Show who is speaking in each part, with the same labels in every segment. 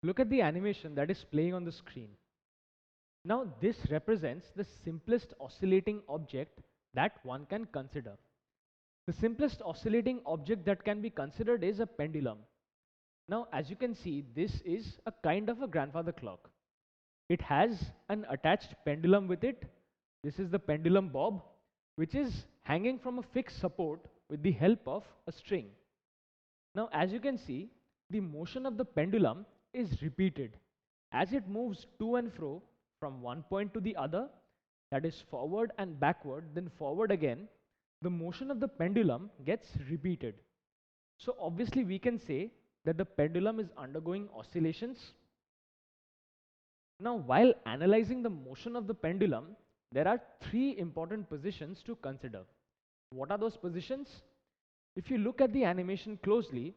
Speaker 1: Look at the animation that is playing on the screen. Now this represents the simplest oscillating object that one can consider. The simplest oscillating object that can be considered is a pendulum. Now as you can see, this is a kind of a grandfather clock. It has an attached pendulum with it. This is the pendulum bob, which is hanging from a fixed support with the help of a string. Now as you can see, the motion of the pendulum is repeated as it moves to and fro from one point to the other, that is forward and backward, then forward again. The motion of the pendulum gets repeated. So obviously we can say that the pendulum is undergoing oscillations. Now while analyzing the motion of the pendulum, there are three important positions to consider. What are those positions? If you look at the animation closely,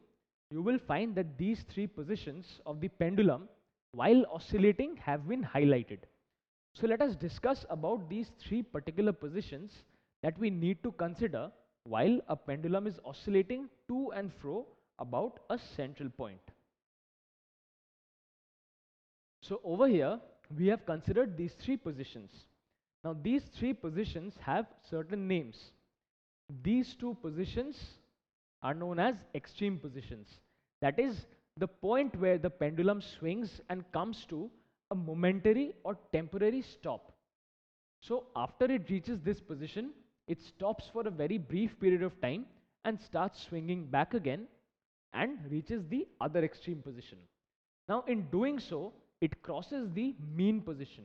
Speaker 1: you will find that these three positions of the pendulum while oscillating have been highlighted. So let us discuss about these three particular positions that we need to consider while a pendulum is oscillating to and fro about a central point. So over here we have considered these three positions. Now these three positions have certain names. These two positions are known as extreme positions. That is the point where the pendulum swings and comes to a momentary or temporary stop. So after it reaches this position, it stops for a very brief period of time and starts swinging back again and reaches the other extreme position. Now in doing so, it crosses the mean position.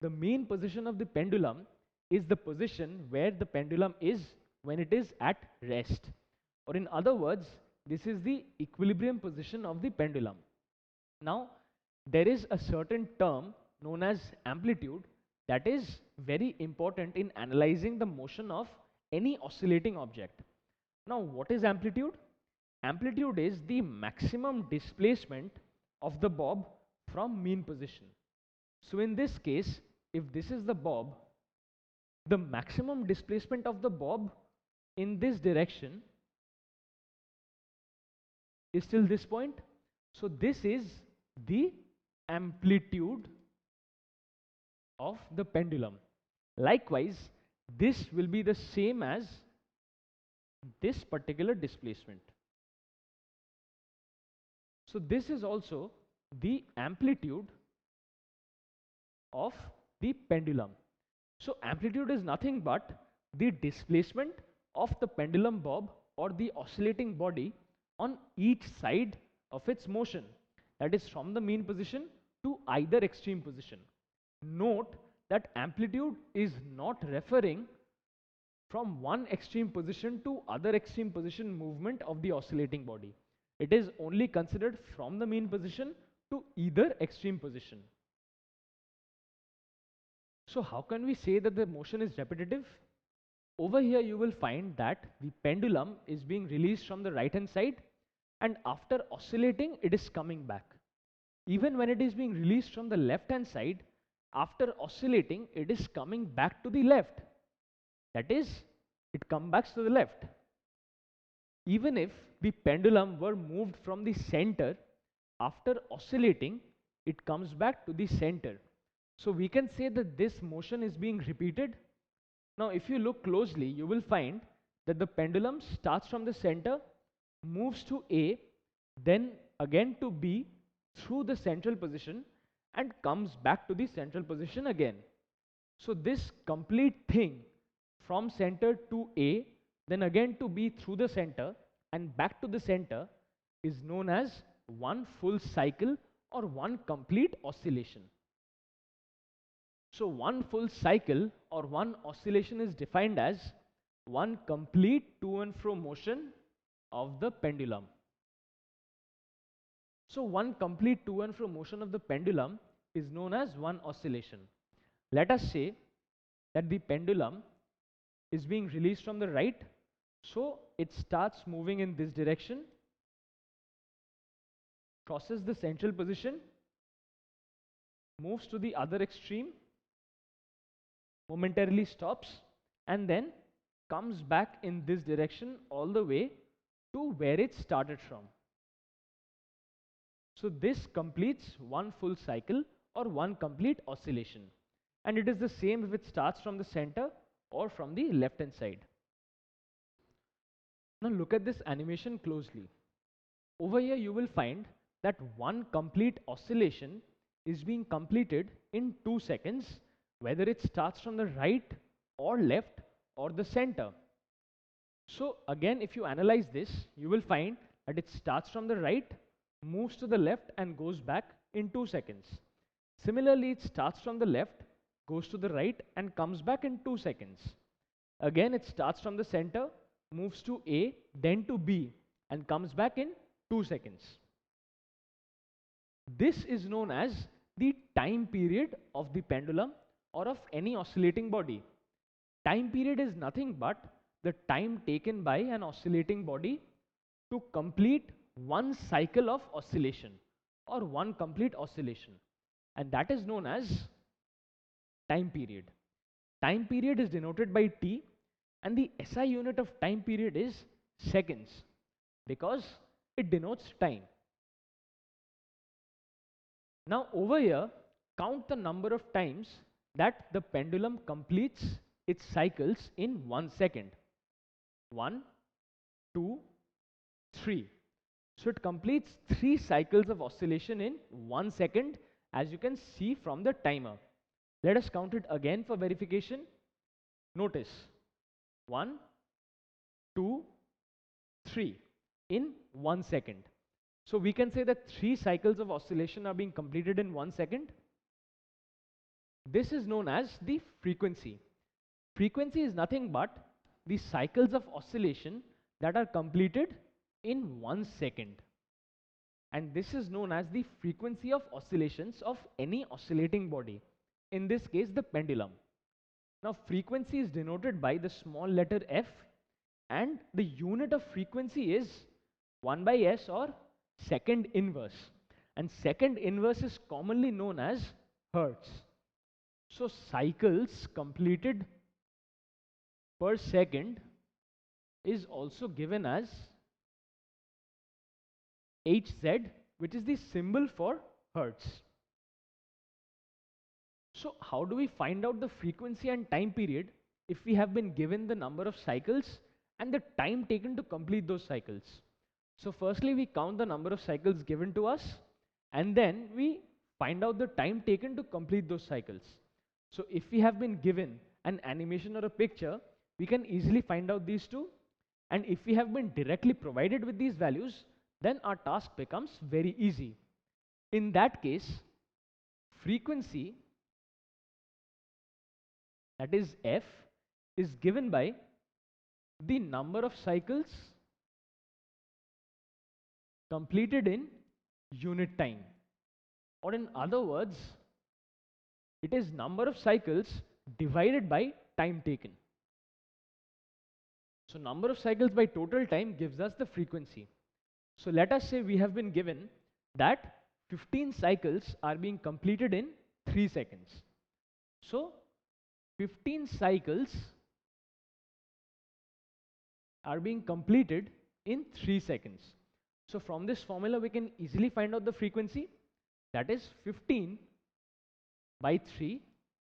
Speaker 1: The mean position of the pendulum is the position where the pendulum is when it is at rest. Or in other words, this is the equilibrium position of the pendulum. Now, there is a certain term known as amplitude that is very important in analyzing the motion of any oscillating object. Now, what is amplitude? Amplitude is the maximum displacement of the bob from mean position. So in this case, if this is the bob, the maximum displacement of the bob in this direction is till this point. So this is the amplitude of the pendulum. Likewise, this will be the same as this particular displacement. So this is also the amplitude of the pendulum. So amplitude is nothing but the displacement of the pendulum bob or the oscillating body on each side of its motion, that is from the mean position to either extreme position. Note that amplitude is not referring from one extreme position to other extreme position movement of the oscillating body. It is only considered from the mean position to either extreme position. So how can we say that the motion is repetitive? Over here you will find that the pendulum is being released from the right hand side, and after oscillating it is coming back. Even when it is being released from the left hand side, after oscillating it is coming back to the left. That is, it comes back to the left. Even if the pendulum were moved from the center, after oscillating it comes back to the center. So we can say that this motion is being repeated. Now if you look closely, you will find that the pendulum starts from the center, moves to A, then again to B through the central position and comes back to the central position again. So this complete thing from center to A, then again to B through the center and back to the center is known as one full cycle or one complete oscillation. So one full cycle or one oscillation is defined as one complete to and fro motion of the pendulum. So one complete to and fro motion of the pendulum is known as one oscillation. Let us say that the pendulum is being released from the right, so it starts moving in this direction, crosses the central position, moves to the other extreme, momentarily stops, and then comes back in this direction all the way to where it started from. So this completes one full cycle or one complete oscillation. And it is the same if it starts from the center or from the left hand side. Now look at this animation closely. Over here you will find that one complete oscillation is being completed in 2 seconds, whether it starts from the right or left or the center. So again, if you analyze this, you will find that it starts from the right, moves to the left and goes back in 2 seconds. Similarly, it starts from the left, goes to the right and comes back in 2 seconds. Again, it starts from the center, moves to A, then to B and comes back in 2 seconds. This is known as the time period of the pendulum or of any oscillating body. Time period is nothing but the time taken by an oscillating body to complete one cycle of oscillation or one complete oscillation, and that is known as time period. Time period is denoted by T, and the SI unit of time period is seconds because it denotes time. Now over here, count the number of times that the pendulum completes its cycles in 1 second. 1, 2, 3. So it completes 3 cycles of oscillation in 1 second, as you can see from the timer. Let us count it again for verification. Notice 1, 2, 3 in 1 second. So we can say that 3 cycles of oscillation are being completed in 1 second. This is known as the frequency. Frequency is nothing but the cycles of oscillation that are completed in 1 second. And this is known as the frequency of oscillations of any oscillating body. In this case, the pendulum. Now, frequency is denoted by the small letter f, and the unit of frequency is 1 by s or second inverse. And second inverse is commonly known as hertz. So, cycles completed per second is also given as Hz, which is the symbol for hertz. So how do we find out the frequency and time period if we have been given the number of cycles and the time taken to complete those cycles? So firstly, we count the number of cycles given to us, and then we find out the time taken to complete those cycles. So if we have been given an animation or a picture, we can easily find out these two. And if we have been directly provided with these values, then our task becomes very easy. In that case, frequency, that is f, is given by the number of cycles completed in unit time, or in other words, it is number of cycles divided by time taken. So number of cycles by total time gives us the frequency. So let us say we have been given that 15 cycles are being completed in 3 seconds. So 15 cycles are being completed in 3 seconds. So from this formula we can easily find out the frequency, that is 15 by 3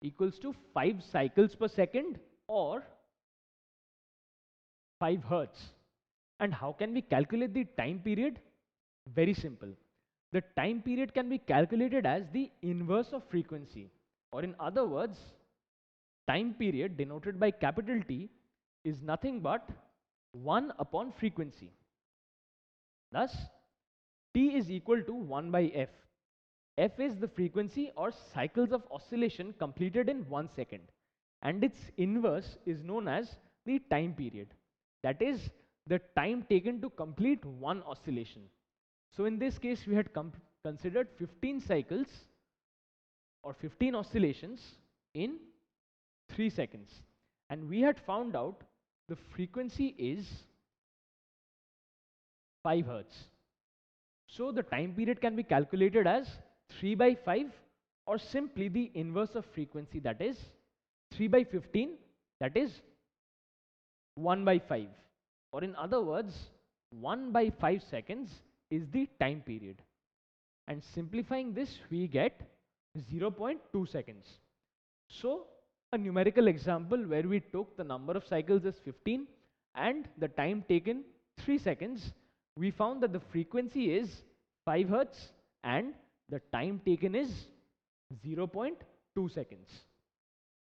Speaker 1: equals to 5 cycles per second or 5 hertz. And how can we calculate the time period? Very simple. The time period can be calculated as the inverse of frequency, or in other words, time period denoted by capital T is nothing but 1 upon frequency. Thus, T is equal to 1 by f. F is the frequency or cycles of oscillation completed in 1 second, and its inverse is known as the time period. That is the time taken to complete one oscillation. So in this case, we had considered 15 cycles or 15 oscillations in 3 seconds, and we had found out the frequency is 5 hertz. So the time period can be calculated as 3 by 5, or simply the inverse of frequency, that is 3 by 15, that is 1 by 5, or in other words, 1 by 5 seconds is the time period. and simplifying this we get 0.2 seconds. So a numerical example where we took the number of cycles as 15 and the time taken 3 seconds, we found that the frequency is 5 hertz and the time taken is 0.2 seconds.